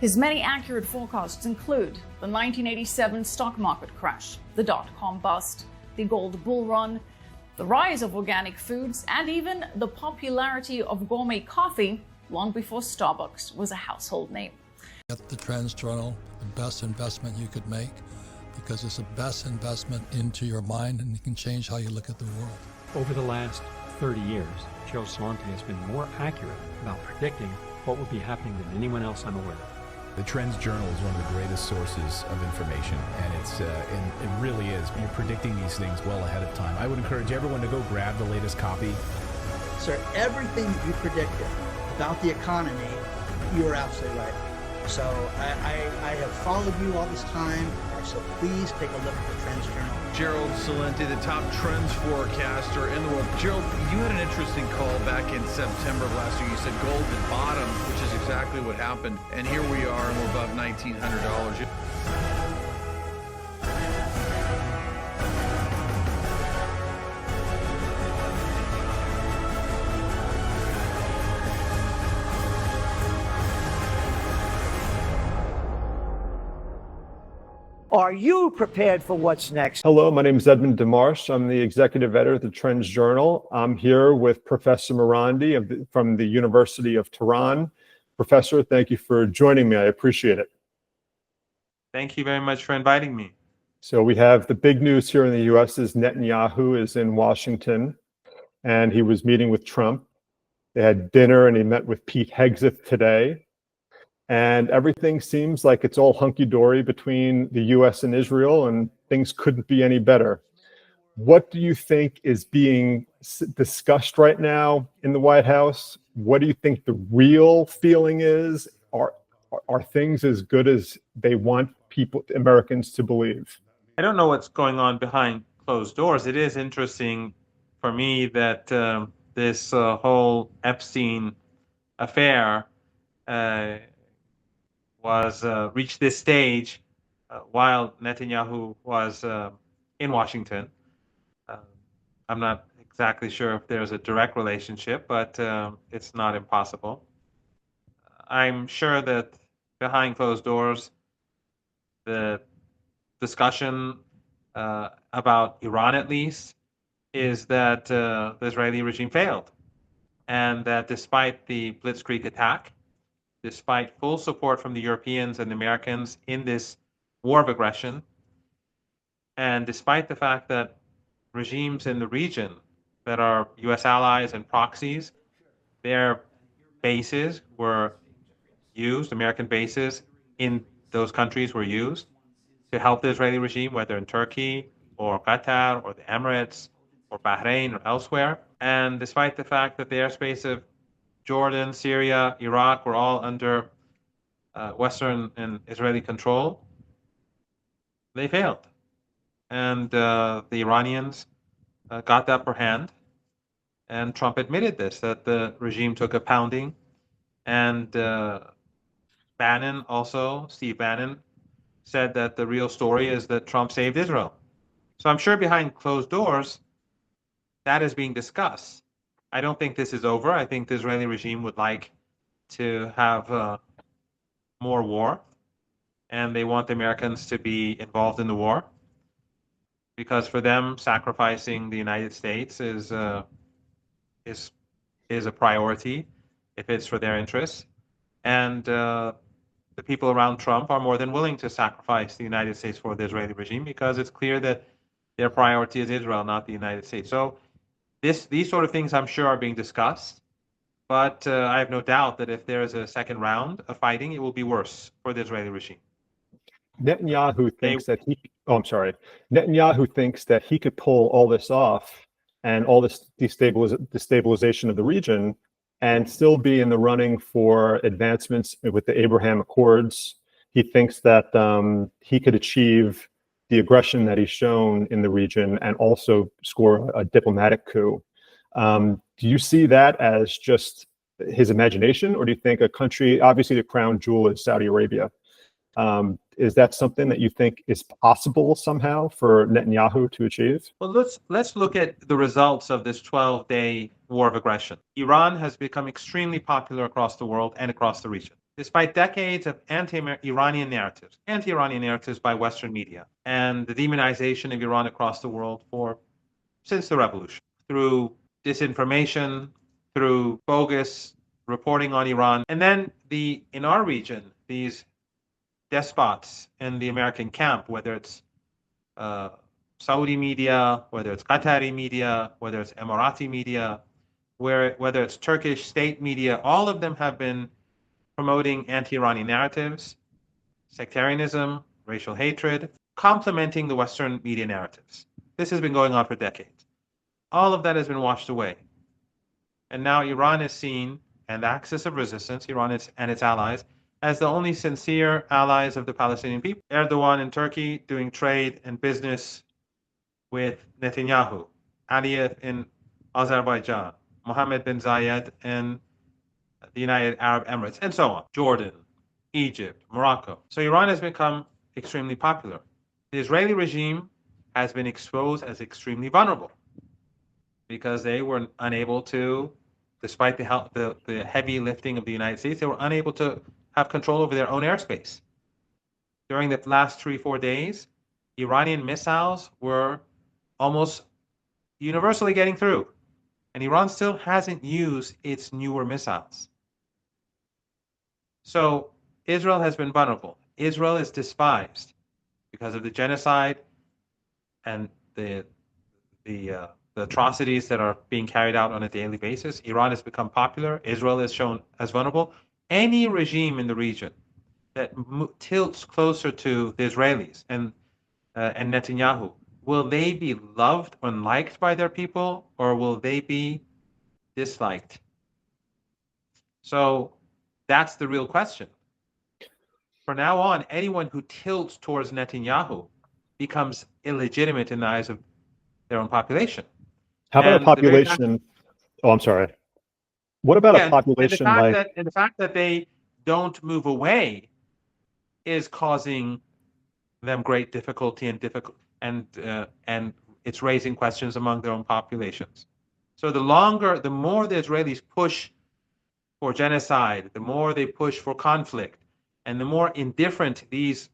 His many accurate forecasts include the 1987 stock market crash, the dot-com bust, the gold bull run, the rise of organic foods, and even the popularity of gourmet coffee long before Starbucks was a household name. Get the Trends Journal, the best investment you could make, because it's the best investment into your mind, and it can change how you look at the world. Over the last 30 years, Gerald Celente has been more accurate about predicting what will be happening than anyone else I'm aware of. The Trends Journal is one of the greatest sources of information, and it really is. You're predicting these things well ahead of time. I would encourage everyone to go grab the latest copy. Sir, everything that you predicted about the economy, you are absolutely right. So I have followed you all this time, so please take a look at the Trends Journal. Gerald Celente, the top trends forecaster in the world. Gerald, you had an interesting call back in September of last year. You said gold had bottomed, which is exactly what happened. And here we are, and we're above $1,900. Are you prepared for what's next? Hello, my name is Edmund Demarche. I'm the executive editor of the Trends Journal. I'm here with Professor Marandi from the University of Tehran. Professor, thank you for joining me. I appreciate it. Thank you very much for inviting me. So we have the big news here in the U.S. is Netanyahu is in Washington, and he was meeting with Trump. They had dinner, and he met with Pete Hegseth today. And everything seems like it's all hunky-dory between the U.S. and Israel, and things couldn't be any better. What do you think is being discussed right now in the White House? What do you think the real feeling is? Are things as good as they want Americans to believe? I don't know what's going on behind closed doors. It is interesting for me that this whole Epstein affair reached this stage while Netanyahu was in Washington. I'm not exactly sure if there's a direct relationship, but it's not impossible. I'm sure that behind closed doors, the discussion about Iran, at least, is that the Israeli regime failed, and that despite the blitzkrieg attack, despite full support from the Europeans and the Americans in this war of aggression, and despite the fact that regimes in the region that are U.S. allies and proxies, their bases were used, American bases in those countries were used to help the Israeli regime, whether in Turkey or Qatar or the Emirates or Bahrain or elsewhere. And despite the fact that the airspace of Jordan, Syria, Iraq were all under Western and Israeli control, they failed. And the Iranians got the upper hand. And Trump admitted this, that the regime took a pounding. And Bannon also, Steve Bannon, said that the real story is that Trump saved Israel. So I'm sure behind closed doors, that is being discussed. I don't think this is over. I think the Israeli regime would like to have more war, and they want the Americans to be involved in the war, because for them, sacrificing the United States is a priority if it's for their interests. And the people around Trump are more than willing to sacrifice the United States for the Israeli regime, because it's clear that their priority is Israel, not the United States. So these sort of things, I'm sure, are being discussed, but I have no doubt that if there is a second round of fighting, it will be worse for the Israeli regime. Netanyahu thinks Netanyahu thinks that he could pull all this off and all this destabilization of the region and still be in the running for advancements with the Abraham Accords. He thinks that he could achieve the aggression that he's shown in the region and also score a diplomatic coup. Do you see that as just his imagination, or do you think a country, obviously the crown jewel is Saudi Arabia, is that something that you think is possible somehow for Netanyahu to achieve? Well, let's look at the results of this 12-day war of aggression. Iran has become extremely popular across the world and across the region. despite decades of anti-Iranian narratives by Western media, and the demonization of Iran across the world since the revolution, through disinformation, through bogus reporting on Iran, and then in our region, these despots in the American camp, whether it's Saudi media, whether it's Qatari media, whether it's Emirati media, whether it's Turkish state media, all of them have been promoting anti-Iranian narratives, sectarianism, racial hatred, complementing the Western media narratives. This has been going on for decades. All of that has been washed away. And now Iran is seen, and the axis of resistance, Iran and its allies, as the only sincere allies of the Palestinian people. Erdogan in Turkey doing trade and business with Netanyahu, Aliyev in Azerbaijan, Mohammed bin Zayed in the United Arab Emirates, and so on. Jordan, Egypt, Morocco. So Iran has become extremely popular. The Israeli regime has been exposed as extremely vulnerable because they were unable to, despite the heavy lifting of the United States, they were unable to have control over their own airspace. During the last 3-4 days, Iranian missiles were almost universally getting through, and Iran still hasn't used its newer missiles. So Israel has been vulnerable. Israel is despised because of the genocide and the atrocities that are being carried out on a daily basis. Iran has become popular. Israel is shown as vulnerable. Any regime in the region that tilts closer to the Israelis and Netanyahu, will they be loved and liked by their people, or will they be disliked? So that's the real question. From now on, anyone who tilts towards Netanyahu becomes illegitimate in the eyes of their own population. How about a population? Oh, I'm sorry. What about a population and the fact that they don't move away is causing them great difficulty and it's raising questions among their own populations. So the more the Israelis push for genocide, the more they push for conflict, and the more indifferent these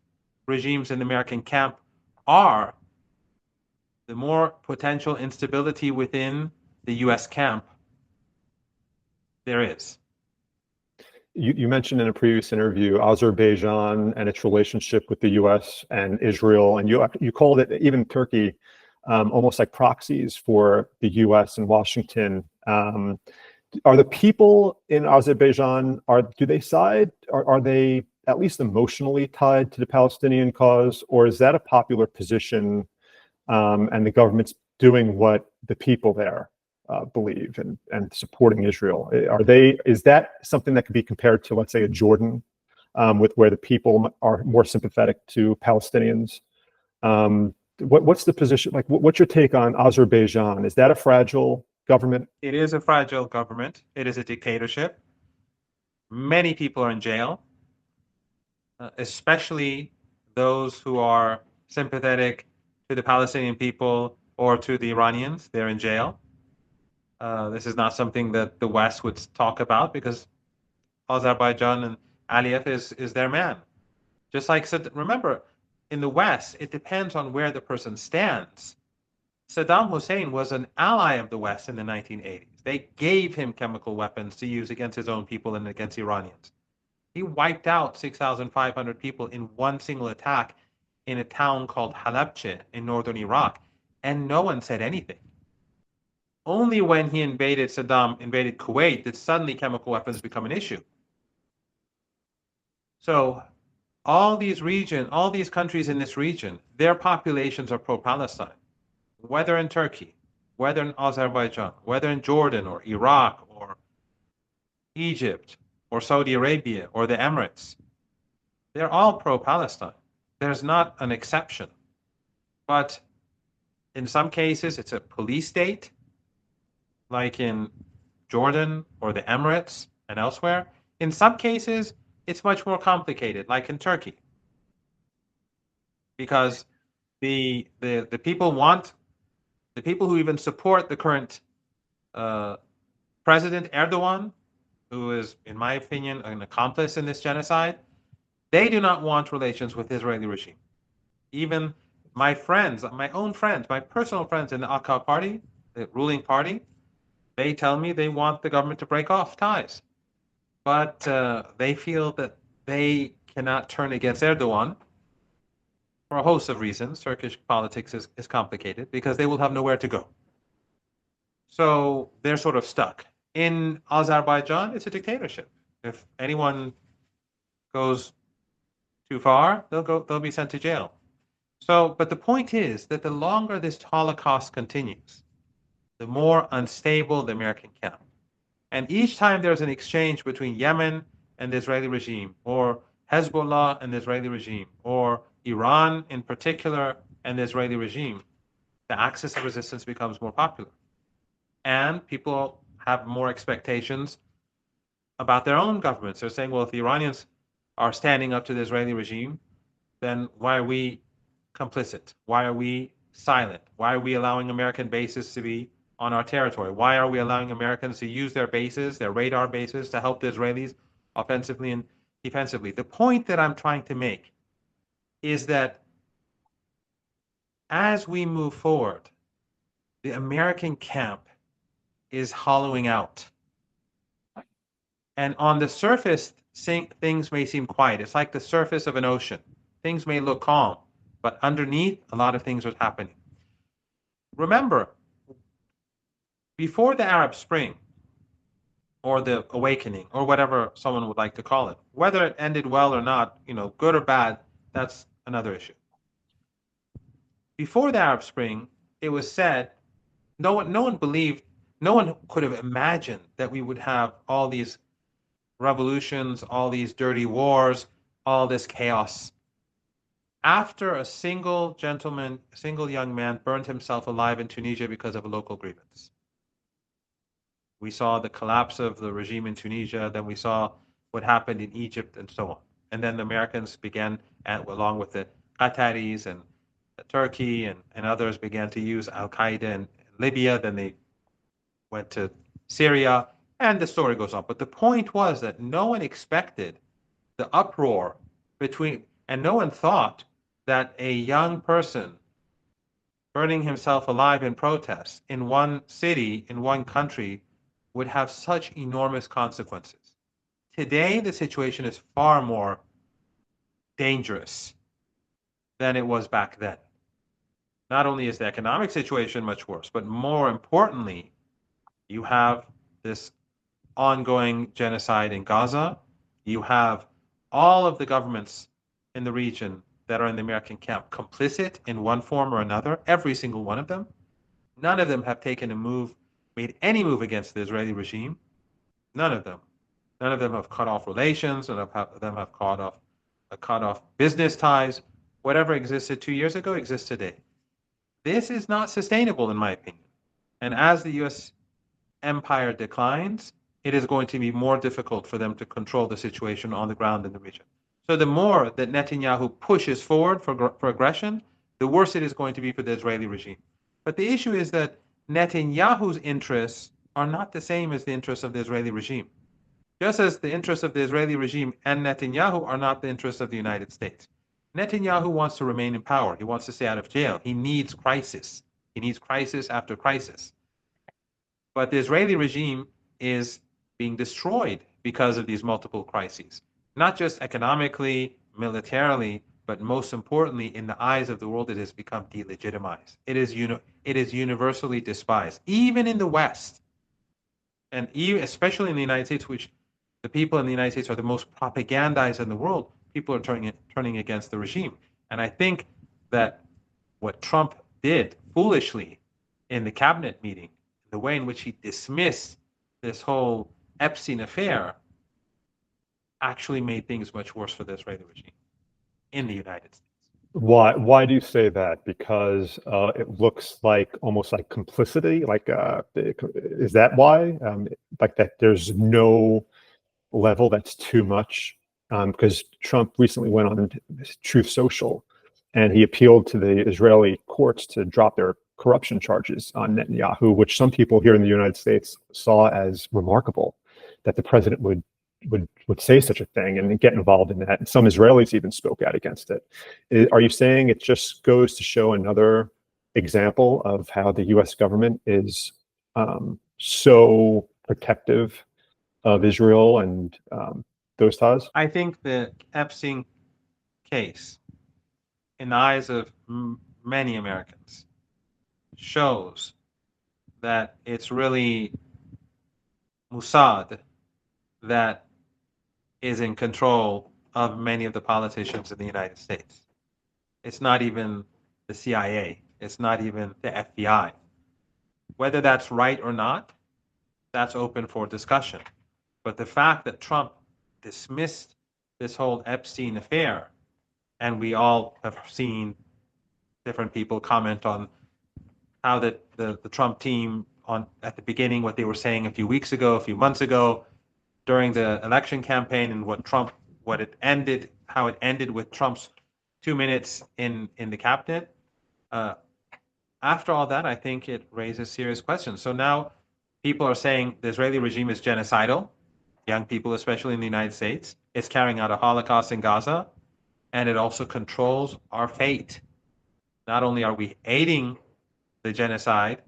regimes in the American camp are, the more potential instability within the U.S. camp there is. You mentioned in a previous interview Azerbaijan and its relationship with the U.S. and Israel, and you called it, even Turkey, almost like proxies for the U.S. and Washington. Are the people in Azerbaijan, do they side? Are they at least emotionally tied to the Palestinian cause, or is that a popular position and the government's doing what the people there believe and supporting Israel? Is that something that could be compared to, let's say, a Jordan, with where the people are more sympathetic to Palestinians? What's the position? Like, what's your take on Azerbaijan? Is that a fragile government? It is a fragile government. It is a dictatorship. Many people are in jail, especially those who are sympathetic to the Palestinian people or to the Iranians. They're in jail. This is not something that the West would talk about because Azerbaijan and Aliyev is their man. Just like, remember, in the West, it depends on where the person stands. Saddam Hussein was an ally of the West in the 1980s. They gave him chemical weapons to use against his own people and against Iranians. He wiped out 6,500 people in one single attack in a town called Halabja in northern Iraq, and no one said anything. Only when Saddam invaded Kuwait did suddenly chemical weapons become an issue. So all these countries in this region, their populations are pro-Palestine. Whether in Turkey, whether in Azerbaijan, whether in Jordan or Iraq or Egypt or Saudi Arabia or the Emirates, they're all pro-Palestine. There's not an exception. But in some cases, it's a police state, like in Jordan or the Emirates and elsewhere. In some cases, it's much more complicated, like in Turkey, because the people who even support the current President Erdogan who is, in my opinion, an accomplice in this genocide, they do not want relations with the Israeli regime. Even my friends, my own friends, my personal friends in the Akkad party, the ruling party, they tell me they want the government to break off ties. But they feel that they cannot turn against Erdogan for a host of reasons. Turkish politics is complicated because they will have nowhere to go. So they're sort of stuck. In Azerbaijan, it's a dictatorship. If anyone goes too far, they'll be sent to jail. So, but the point is that the longer this Holocaust continues, the more unstable the American camp. And each time there's an exchange between Yemen and the Israeli regime, or Hezbollah and the Israeli regime, or Iran in particular and the Israeli regime, the axis of resistance becomes more popular. And people have more expectations about their own governments. They're saying, well, if the Iranians are standing up to the Israeli regime, then why are we complicit? Why are we silent? Why are we allowing American bases to be on our territory? Why are we allowing Americans to use their bases, their radar bases, to help the Israelis offensively and defensively? The point that I'm trying to make is that as we move forward, the American camp is hollowing out. And on the surface, things may seem quiet. It's like the surface of an ocean. Things may look calm, but underneath, a lot of things are happening. Remember, before the Arab Spring, or the awakening, or whatever someone would like to call it, whether it ended well or not, good or bad, that's another issue. Before the Arab Spring, it was said, no one believed, no one could have imagined that we would have all these revolutions, all these dirty wars, all this chaos. After a single young man burned himself alive in Tunisia because of a local grievance. We saw the collapse of the regime in Tunisia, then we saw what happened in Egypt and so on. And then the Americans began, along with the Qataris and Turkey and others, began to use Al-Qaeda in Libya, then they went to Syria, and the story goes on. But the point was that no one expected the uproar and no one thought that a young person burning himself alive in protest in one city, in one country, would have such enormous consequences. Today, the situation is far more dangerous than it was back then. Not only is the economic situation much worse, but more importantly, you have this ongoing genocide in Gaza. You have all of the governments in the region that are in the American camp complicit in one form or another, every single one of them. None of them have made any move against the Israeli regime. None of them. None of them have cut off relations. None of them have cut off business ties. Whatever existed 2 years ago exists today. This is not sustainable, in my opinion. And as the U.S. empire declines, it is going to be more difficult for them to control the situation on the ground in the region. So the more that Netanyahu pushes forward for aggression, the worse it is going to be for the Israeli regime. But the issue is that Netanyahu's interests are not the same as the interests of the Israeli regime. Just as the interests of the Israeli regime and Netanyahu are not the interests of the United States. Netanyahu wants to remain in power. He wants to stay out of jail. He needs crisis. He needs crisis after crisis. But the Israeli regime is being destroyed because of these multiple crises, not just economically, militarily, but most importantly, in the eyes of the world, it has become delegitimized. It is universally despised, even in the West, and especially in the United States, which the people in the United States are the most propagandized in the world. People are turning against the regime. And I think that what Trump did foolishly in the cabinet meeting, the way in which he dismissed this whole Epstein affair, actually made things much worse for the Israeli regime in the United States. Why do you say that? Because it looks like almost like complicity. Is that why? Like that there's no level that's too much. Because Trump recently went on Truth Social, and he appealed to the Israeli courts to drop their corruption charges on Netanyahu, which some people here in the United States saw as remarkable. that the president would say such a thing and get involved in that. And some Israelis even spoke out against it. Are you saying it just goes to show another example of how the U.S. government is so protective of Israel and those ties? I think the Epstein case, in the eyes of many Americans, shows that it's really Mossad that is in control of many of the politicians in the United States. It's not even the CIA. It's not even the FBI. Whether that's right or not, that's open for discussion. But the fact that Trump dismissed this whole Epstein affair, and we all have seen different people comment on how the Trump team at the beginning, what they were saying a few weeks ago, a few months ago, during the election campaign, and how it ended with Trump's 2 minutes in the cabinet. After all that, I think it raises serious questions. So now people are saying the Israeli regime is genocidal, young people, especially in the United States. It's carrying out a Holocaust in Gaza, and it also controls our fate. Not only are we aiding the genocide,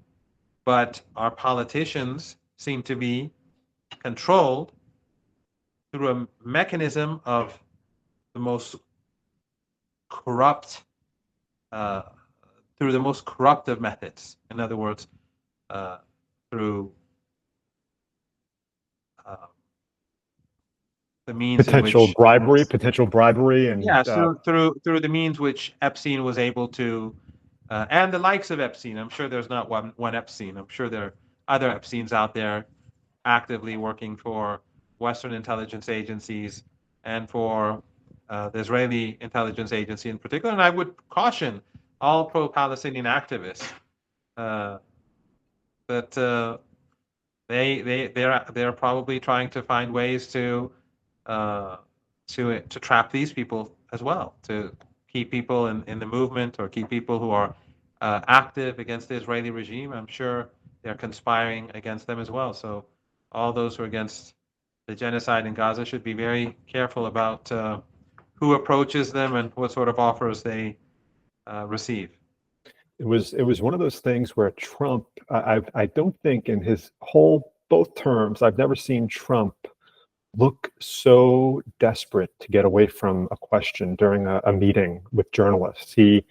but our politicians seem to be controlled through a mechanism of the most corrupt, through the most corruptive methods. In other words, through the means potential bribery, and through the means which Epstein was able to, and the likes of Epstein. I'm sure there's not one Epstein. I'm sure there are other Epsteins out there actively working for Western intelligence agencies and for the Israeli intelligence agency in particular. And I would caution all pro-Palestinian activists that they're probably trying to find ways to trap these people as well, to keep people in the movement, or keep people who are active against the Israeli regime. I'm sure they're conspiring against them as well. So all those who are against the genocide in Gaza should be very careful about who approaches them and what sort of offers they receive. It was one of those things where Trump, I don't think in his whole both terms, I've never seen Trump look so desperate to get away from a question during a meeting with journalists. He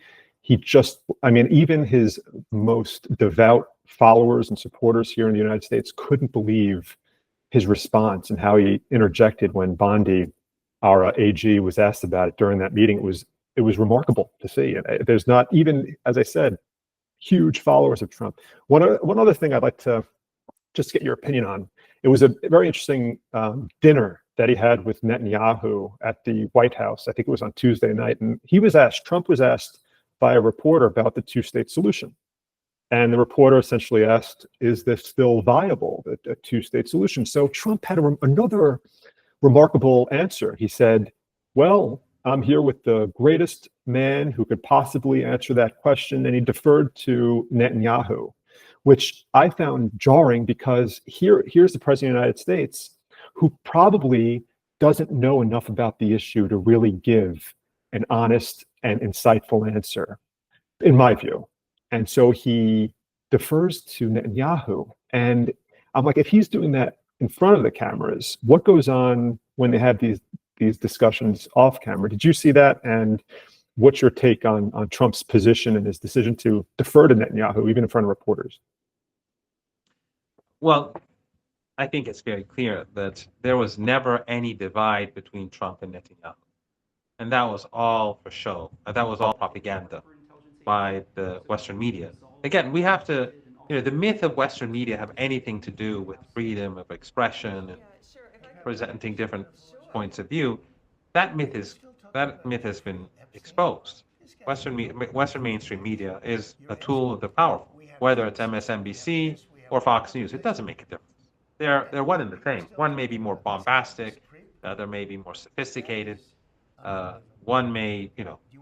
just, I mean, even his most devout followers and supporters here in the United States couldn't believe his response and how he interjected when Bondi, our AG, was asked about it during that meeting. It was remarkable to see. And there's not even, as I said, huge followers of Trump. One other thing I'd like to just get your opinion on. It was a very interesting dinner that he had with Netanyahu at the White House. I think it was on Tuesday night. And Trump was asked by a reporter about the two-state solution. And the reporter essentially asked, is this still viable, a two-state solution? So Trump had another remarkable answer. He said, well, I'm here with the greatest man who could possibly answer that question. And he deferred to Netanyahu, which I found jarring, because here's the president of the United States who probably doesn't know enough about the issue to really give an honest and insightful answer, in my view. And so he defers to Netanyahu. And I'm like, if he's doing that in front of the cameras, what goes on when they have these discussions off camera? Did you see that? And what's your take on Trump's position and his decision to defer to Netanyahu, even in front of reporters? Well, I think it's very clear that there was never any divide between Trump and Netanyahu. And that was all for show. That was all propaganda by the Western media. Again, we have to, the myth of Western media have anything to do with freedom of expression and presenting different points of view. That myth has been exposed. Western mainstream media is a tool of the powerful, whether it's MSNBC or Fox News. It doesn't make a difference. They're one and the same. One may be more bombastic, the other may be more sophisticated. One may,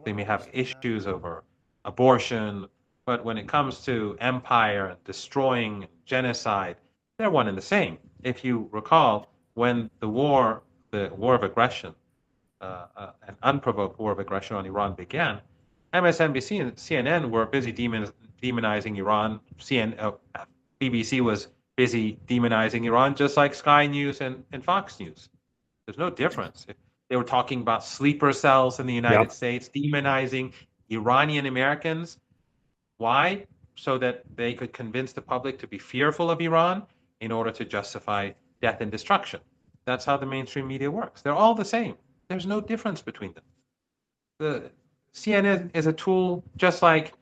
they may have issues over abortion, but when it comes to empire and destroying genocide, they're one and the same. If you recall, when the war of aggression, an unprovoked war of aggression on Iran began, MSNBC and CNN were busy demonizing Iran. BBC was busy demonizing Iran, just like Sky News and Fox News. There's no difference. They were talking about sleeper cells in the United States, demonizing Iranian Americans. Why? So that they could convince the public to be fearful of Iran in order to justify death and destruction. That's how the mainstream media works. They're all the same. There's no difference between them. The CNN is a tool just like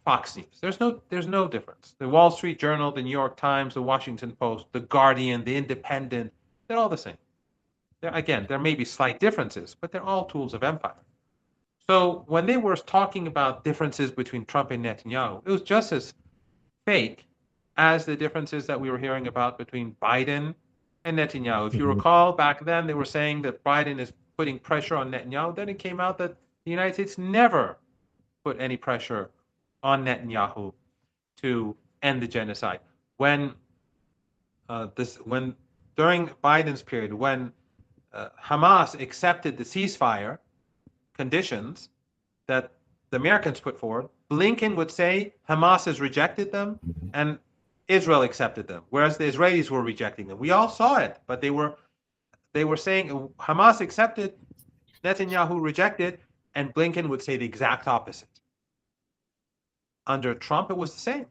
Fox News. There's no difference. The Wall Street Journal, the New York Times, the Washington Post, the Guardian, the Independent, they're all the same. There may be slight differences, but they're all tools of empire. So when they were talking about differences between Trump and Netanyahu, it was just as fake as the differences that we were hearing about between Biden and Netanyahu. If you recall, back then they were saying that Biden is putting pressure on Netanyahu. Then it came out that the United States never put any pressure on Netanyahu to end the genocide. When during Biden's period, when Hamas accepted the ceasefire conditions that the Americans put forward, Blinken would say Hamas has rejected them and Israel accepted them, whereas the Israelis were rejecting them. We all saw it, but they were saying Hamas accepted, Netanyahu rejected, and Blinken would say the exact opposite. Under Trump, it was the same.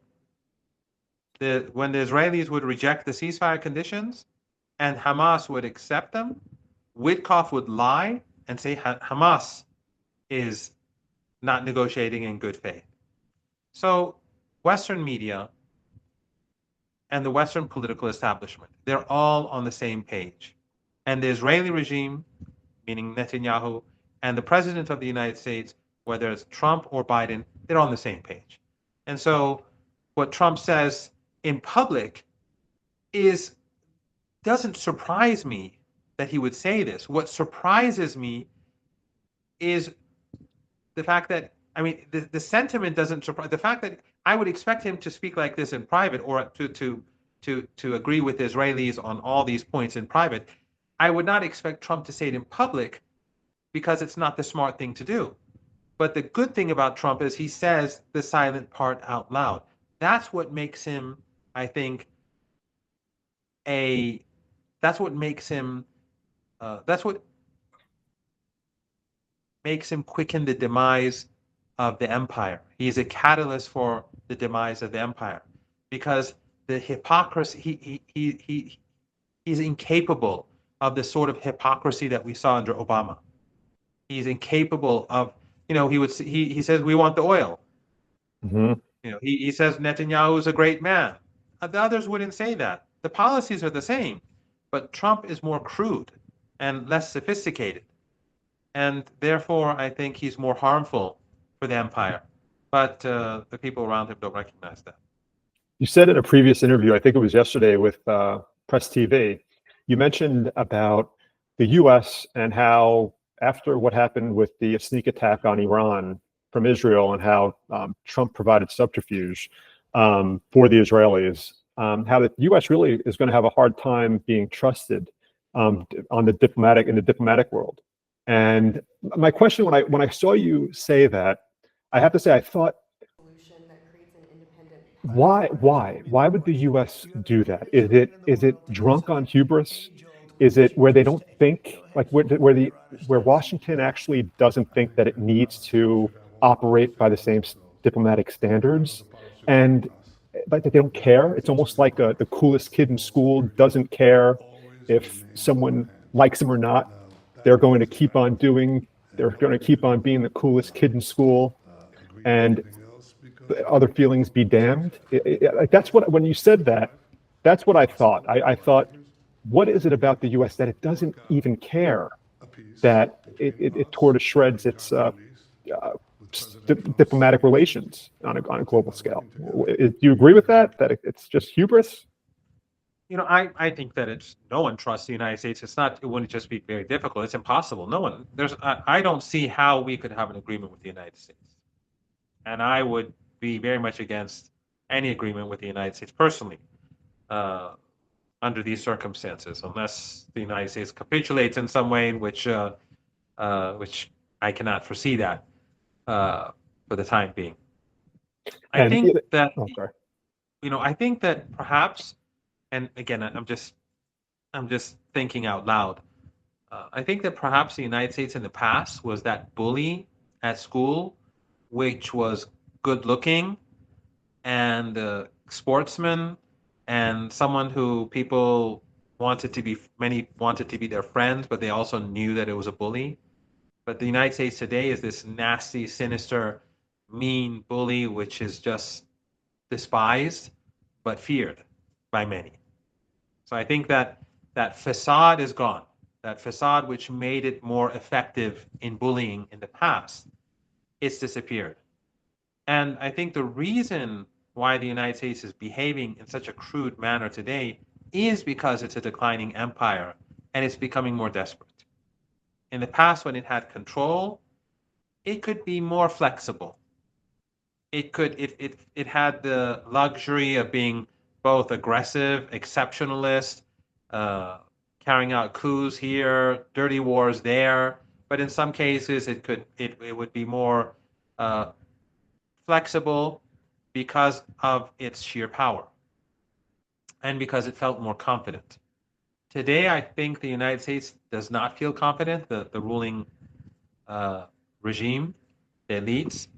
When the Israelis would reject the ceasefire conditions and Hamas would accept them, Witkoff would lie and say Hamas is not negotiating in good faith. So Western media and the Western political establishment, they're all on the same page. And the Israeli regime, meaning Netanyahu, and the president of the United States, whether it's Trump or Biden, they're on the same page. And so what Trump says in public doesn't surprise me that he would say this. What surprises me is the fact that, the sentiment doesn't surprise, the fact that I would expect him to speak like this in private or to agree with Israelis on all these points in private. I would not expect Trump to say it in public because it's not the smart thing to do. But the good thing about Trump is he says the silent part out loud. That's what makes him, I think, that's what makes him quicken the demise of the empire. He's a catalyst for the demise of the empire because the hypocrisy, he's incapable of the sort of hypocrisy that we saw under Obama. He's incapable of, he says we want the oil. He says Netanyahu is a great man. The others wouldn't say that. The policies are the same, but Trump is more crude and less sophisticated. And therefore, I think he's more harmful for the empire. But the people around him don't recognize that. You said in a previous interview, I think it was yesterday with Press TV, you mentioned about the U.S. and how after what happened with the sneak attack on Iran from Israel and how Trump provided subterfuge for the Israelis, how the U.S. really is going to have a hard time being trusted in the diplomatic world. And my question when I saw you say that, I have to say I thought, why would the U.S. do that? Is it drunk on hubris? Is it where they don't think, like where Washington actually doesn't think that it needs to operate by the same diplomatic standards, and like they don't care? It's almost like the coolest kid in school doesn't care if someone likes him or not. They're going to keep on being the coolest kid in school, and other feelings be damned. That's what, when you said that, that's what I thought. I thought, what is it about the U.S. that it doesn't even care that it tore to shreds its diplomatic relations on a global scale? Do you agree with that? That it's just hubris? I think that no one trusts the United States. It wouldn't just be very difficult. It's impossible. I don't see how we could have an agreement with the United States. And I would be very much against any agreement with the United States personally. under these circumstances, unless the United States capitulates in some way, which I cannot foresee that for the time being. I And think that oh, sorry. I think that perhaps, and again, I'm just thinking out loud. I think that perhaps the United States in the past was that bully at school, which was good looking and a sportsman and someone who many wanted to be their friends, but they also knew that it was a bully. But the United States today is this nasty, sinister, mean bully, which is just despised but feared by many. So I think that that facade is gone. That facade which made it more effective in bullying in the past, it's disappeared. And I think the reason why the United States is behaving in such a crude manner today is because it's a declining empire and it's becoming more desperate. In the past, when it had control, it could be more flexible. It had the luxury of being both aggressive, exceptionalist, carrying out coups here, dirty wars there. But in some cases, it would be more flexible because of its sheer power and because it felt more confident. Today, I think the United States does not feel confident, the ruling regime, the elites.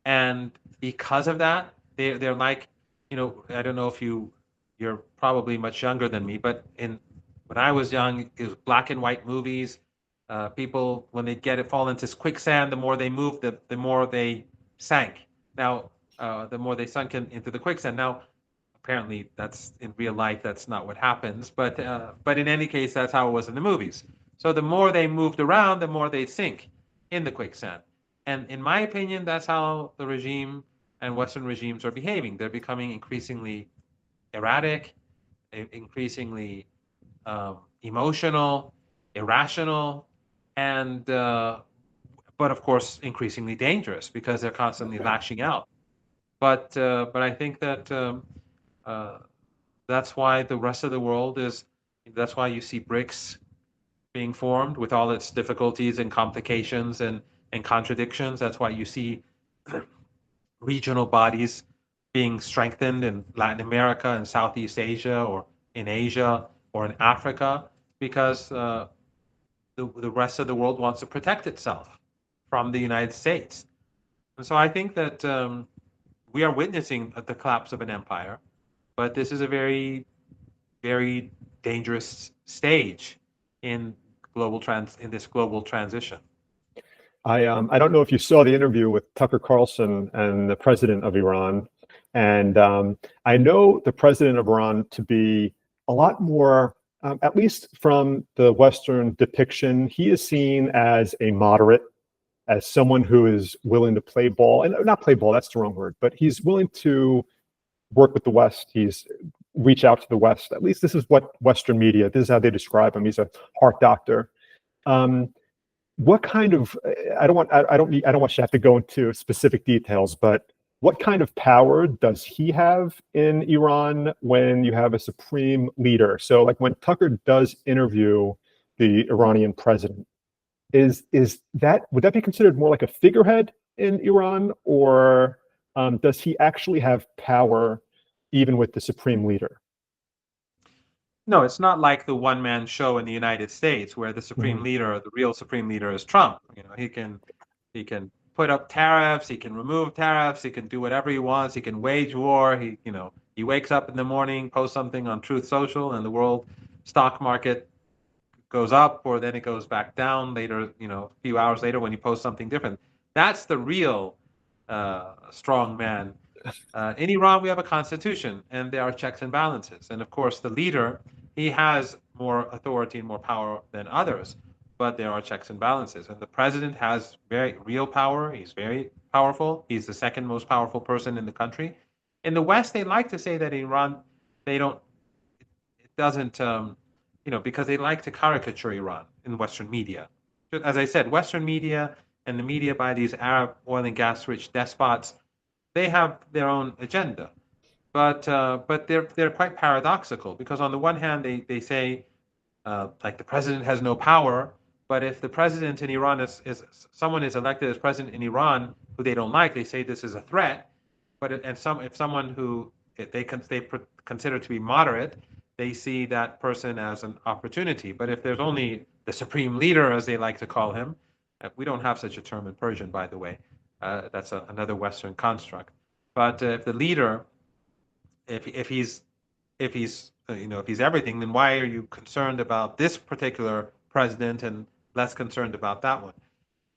And because of that, they're like, I don't know if you're probably much younger than me, but when I was young, it was black and white movies. People, when they fall into quicksand, the more they moved, the more they sank. Now, the more they sunk into the quicksand. Now, apparently, that's in real life. That's not what happens. But in any case, that's how it was in the movies. So the more they moved around, the more they sink in the quicksand. And in my opinion, that's how the regime and Western regimes are behaving. They're becoming increasingly erratic, increasingly emotional, irrational, and but of course increasingly dangerous because they're constantly lashing out. But I think that that's why the rest of the world is. That's why you see BRICS being formed with all its difficulties and complications and contradictions. That's why you see regional bodies being strengthened in Latin America and Southeast Asia or in Asia or in Africa because the rest of the world wants to protect itself from the United States. And so I think that we are witnessing the collapse of an empire, but this is a very, very dangerous stage in this global transition. I don't know if you saw the interview with Tucker Carlson and the president of Iran, and I know the president of Iran to be a lot more, at least from the Western depiction, he is seen as a moderate, as someone who is willing to play ball, and not play ball, that's the wrong word, but he's willing to work with the West. He's reach out to the West. At least this is what Western media, this is how they describe him. He's a heart doctor. What kind of, I don't want you to have to go into specific details, but what kind of power does he have in Iran when you have a supreme leader? So like when Tucker does interview the Iranian president, would that be considered more like a figurehead in Iran, or does he actually have power even with the supreme leader? No, it's not like the one-man show in the United States where the supreme leader, the real supreme leader, is Trump. He can put up tariffs, he can remove tariffs, he can do whatever he wants, he can wage war. He wakes up in the morning, posts something on Truth Social, and the world stock market goes up, or then it goes back down later. A few hours later when he posts something different. That's the real strong man. In Iran, we have a constitution, and there are checks and balances. And of course, the leader, he has more authority and more power than others, but there are checks and balances. And the president has very real power. He's very powerful. He's the second most powerful person in the country. In the West, they like to say that in Iran, it doesn't, because they like to caricature Iran in Western media. As I said, Western media and the media by these Arab oil and gas rich despots, they have their own agenda. but they're quite paradoxical, because on the one hand they say like the president has no power, but if the president in Iran is someone is elected as president in Iran who they don't like, they say this is a threat. But if someone who they consider to be moderate, they see that person as an opportunity. But if there's only the supreme leader, as they like to call him, we don't have such a term in Persian, by the way. That's another Western construct. But if the leader, if he's if he's everything, then why are you concerned about this particular president and less concerned about that one?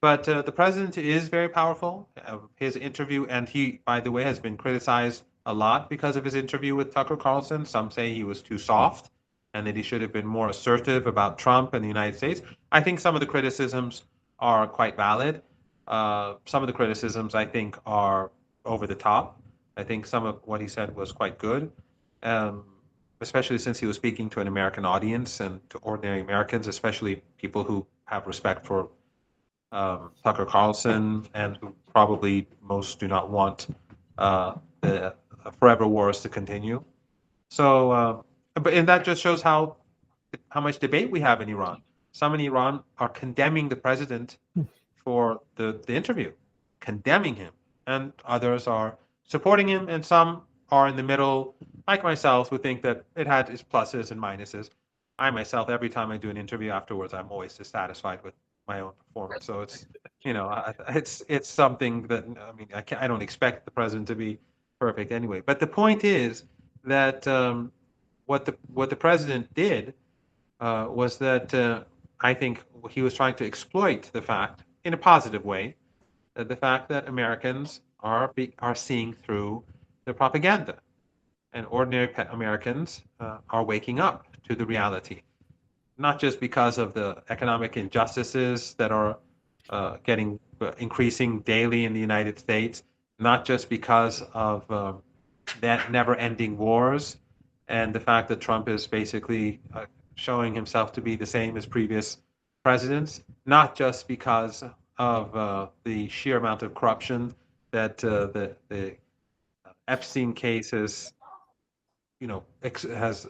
But the president is very powerful. His interview, and he, by the way, has been criticized a lot because of his interview with Tucker Carlson. Some say he was too soft and that he should have been more assertive about Trump and the United States. I think some of the criticisms are quite valid. Some of the criticisms, I think, are over the top. I think some of what he said was quite good, especially since he was speaking to an American audience and to ordinary Americans, especially people who have respect for Tucker Carlson, and who probably most do not want the forever wars to continue. So, and that just shows how much debate we have in Iran. Some in Iran are condemning the president for the interview, condemning him, and others are supporting him, and some are in the middle, like myself, who think that it had its pluses and minuses. I myself, every time I do an interview afterwards, I'm always dissatisfied with my own performance. So it's, it's something that, I mean, I don't expect the president to be perfect anyway. But the point is that what the president did was that I think he was trying to exploit the fact, in a positive way, that the fact that Americans are seeing through the propaganda, and ordinary Americans are waking up to the reality. Not just because of the economic injustices that are increasing daily in the United States, not just because of that never-ending wars and the fact that Trump is basically showing himself to be the same as previous presidents, not just because of the sheer amount of corruption that the Epstein case has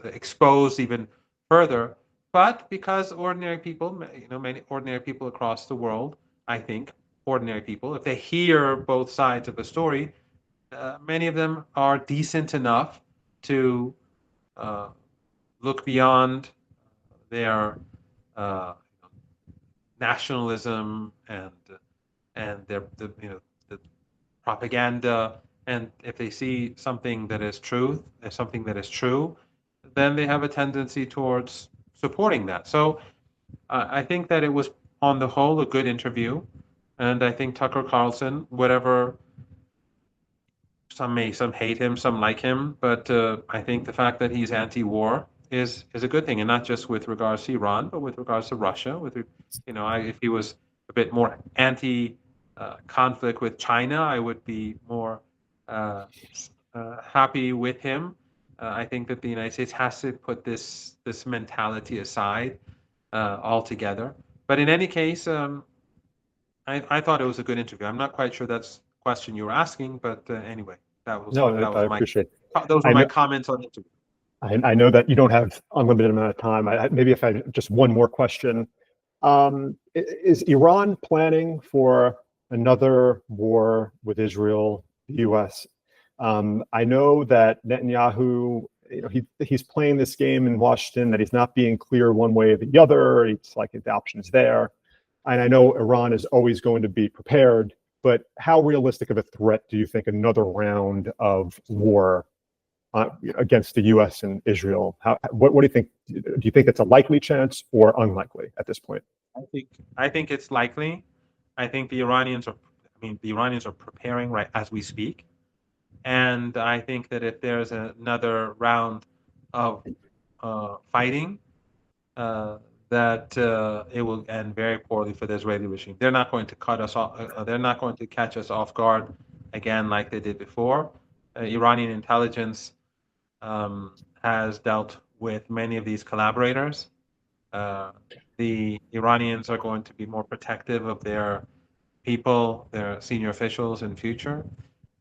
exposed even further, but because ordinary people, many ordinary people across the world, I think, ordinary people, if they hear both sides of the story, many of them are decent enough to look beyond their nationalism and their the propaganda, and if they see something that is truth, something that is true, then they have a tendency towards supporting that. So I think that it was, on the whole, a good interview, and I think Tucker Carlson, whatever, some hate him, some like him, but I think the fact that he's anti-war is a good thing, and not just with regards to Iran, but with regards to Russia. If he was a bit more anti-conflict with China, I would be more happy with him. I think that the United States has to put this mentality aside altogether. But in any case, I thought it was a good interview. I'm not quite sure that's the question you were asking, but anyway, those were my comments on the interview. I know that you don't have unlimited amount of time. Maybe if I just one more question. Is Iran planning for another war with Israel, the U.S.? I know that Netanyahu, he's playing this game in Washington, that he's not being clear one way or the other. It's like the option is there. And I know Iran is always going to be prepared, but how realistic of a threat do you think another round of war against the U.S. and Israel? What do you think? Do you think it's a likely chance or unlikely at this point? I think it's likely. I think the Iranians are preparing right as we speak. And I think that if there's another round of fighting, that it will end very poorly for the Israeli regime. They're not going to cut us off. They're not going to catch us off guard again like they did before. Iranian intelligence has dealt with many of these collaborators. The Iranians are going to be more protective of their people, their senior officials in future.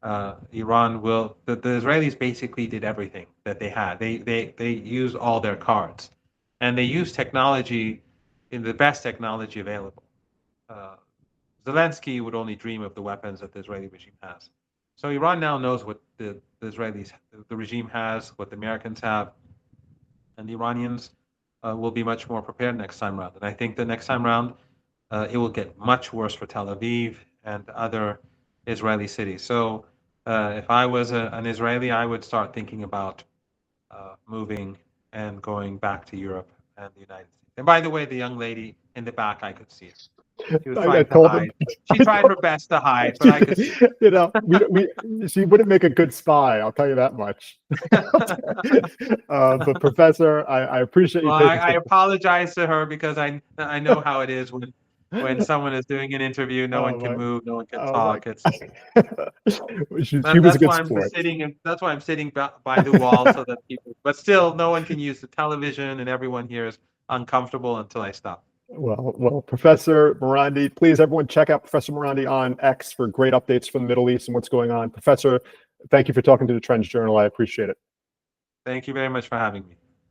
Iran will. The Israelis basically did everything that they had. They used all their cards, and they used technology in the best technology available. Zelensky would only dream of the weapons that the Israeli regime has. So Iran now knows what the Israelis, the regime has, what the Americans have, and the Iranians will be much more prepared next time around. And I think the next time around, it will get much worse for Tel Aviv and other Israeli cities. So if I was an Israeli, I would start thinking about moving and going back to Europe and the United States. And by the way, the young lady in the back, I could see it. She was trying to hide. She tried her best to hide, but I could see. You know, she wouldn't make a good spy. I'll tell you that much. But Professor, I appreciate you. Well, I apologize to her because I know how it is when someone is doing an interview, no one can move, no one can talk. It's she was a good sport. That's why I'm sitting by the wall so that people. But still, no one can use the television, and everyone here is uncomfortable until I stop. Well, Professor Marandi, please, everyone, check out Professor Marandi on X for great updates from the Middle East and what's going on. Professor, thank you for talking to the Trends Journal. I appreciate it. Thank you very much for having me.